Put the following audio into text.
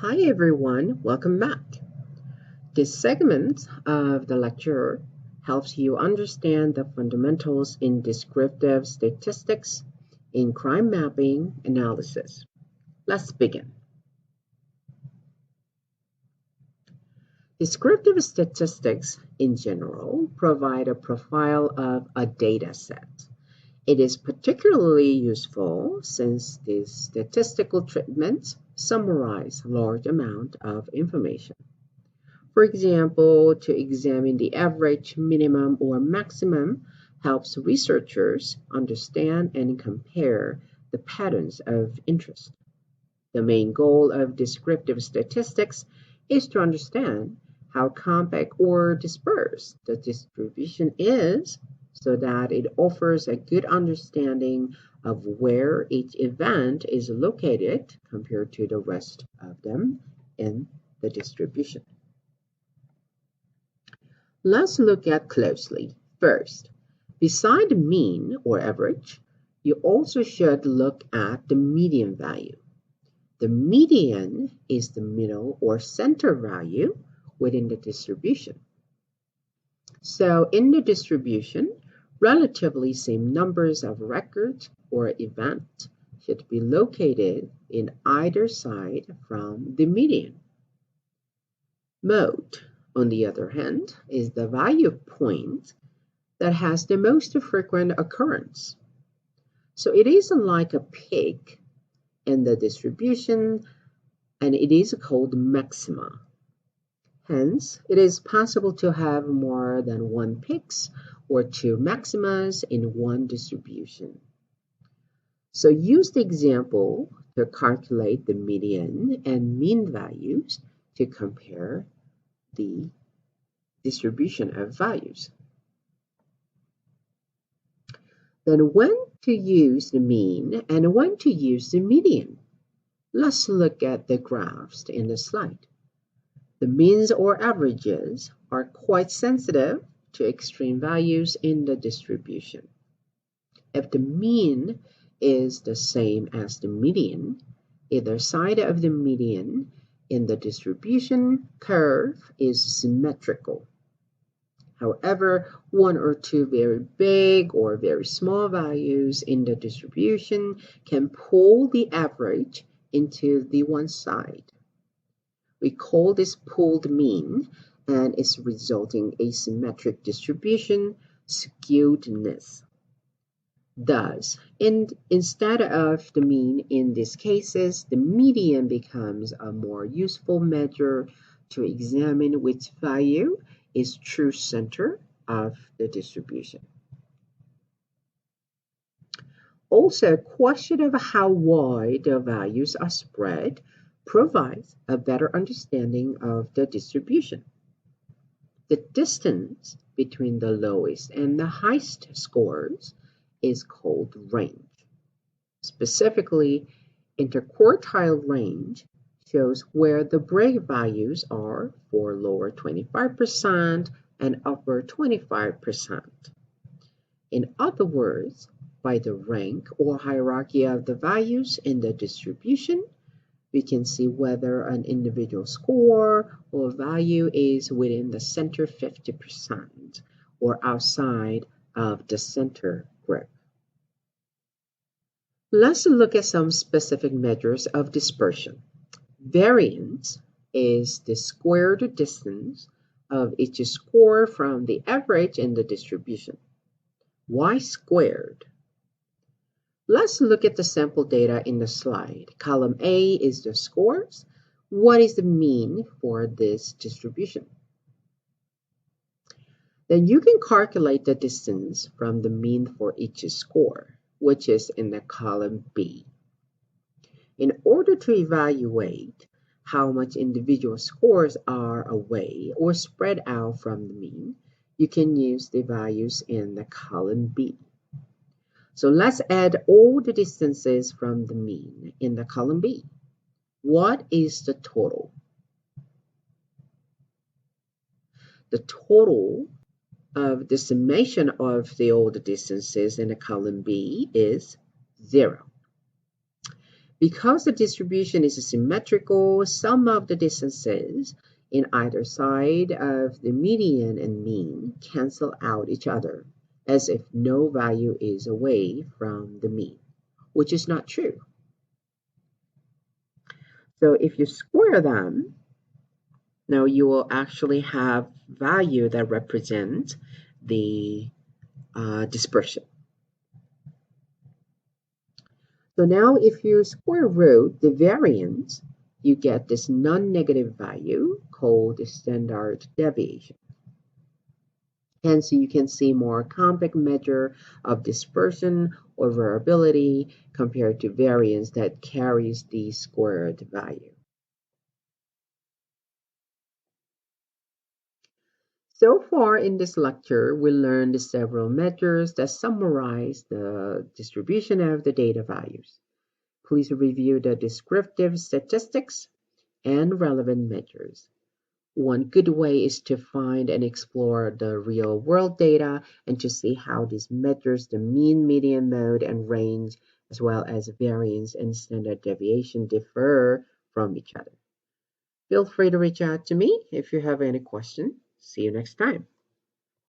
Hi everyone, welcome back. This segment of the lecture helps you understand the fundamentals in descriptive statistics in crime mapping analysis. Let's begin. Descriptive statistics in general provide a profile of a data set. It is particularly useful since these statistical treatments summarize a large amount of information. For example, to examine the average, minimum, or maximum helps researchers understand and compare the patterns of interest. The main goal of descriptive statistics is to understand how compact or dispersed the distribution is so that it offers a good understanding of where each event is located compared to the rest of them in the distribution. Let's look at closely. First, beside the mean or average, you also should look at the median value. The median is the middle or center value within the distribution. So in the distribution, relatively same numbers of records or events should be located in either side from the median. Mode, on the other hand, is the value point that has the most frequent occurrence. So it is like a peak in the distribution, and it is called maxima. Hence, it is possible to have more than one peaks or two maximas in one distribution. So use the example to calculate the median and mean values to compare the distribution of values. Then when to use the mean and when to use the median? Let's look at the graphs in the slide. The means or averages are quite sensitive to extreme values in the distribution. If the mean is the same as the median, either side of the median in the distribution curve is symmetrical. However, one or two very big or very small values in the distribution can pull the average into the one side. We call this pulled mean, and its resulting asymmetric distribution skewedness. Thus, instead of the mean in these cases, the median becomes a more useful measure to examine which value is true center of the distribution. Also, a question of how wide the values are spread provides a better understanding of the distribution. The distance between the lowest and the highest scores is called range. Specifically, interquartile range shows where the break values are for lower 25% and upper 25%. In other words, by the rank or hierarchy of the values in the distribution, we can see whether an individual score or value is within the center 50% or outside of the center group. Let's look at some specific measures of dispersion. Variance is the squared distance of each score from the average in the distribution. Y squared. Let's look at the sample data in the slide. Column A is the scores. What is the mean for this distribution? Then you can calculate the distance from the mean for each score, which is in the column B. In order to evaluate how much individual scores are away or spread out from the mean, you can use the values in the column B. So let's add all the distances from the mean in the column B. What is the total? The total of the summation of all the distances in the column B is 0. Because the distribution is symmetrical, some of the distances in either side of the median and mean cancel out each other, as if no value is away from the mean, which is not true. So if you square them, now you will actually have value that represent the dispersion. So now if you square root the variance, you get this non-negative value called the standard deviation. Hence, you can see more compact measure of dispersion or variability compared to variance that carries the squared value. So far in this lecture, we learned several measures that summarize the distribution of the data values. Please review the descriptive statistics and relevant measures. One good way is to find and explore the real world data and to see how this measures the mean, median, mode, and range, as well as variance and standard deviation differ from each other. Feel free to reach out to me if you have any questions. See you next time.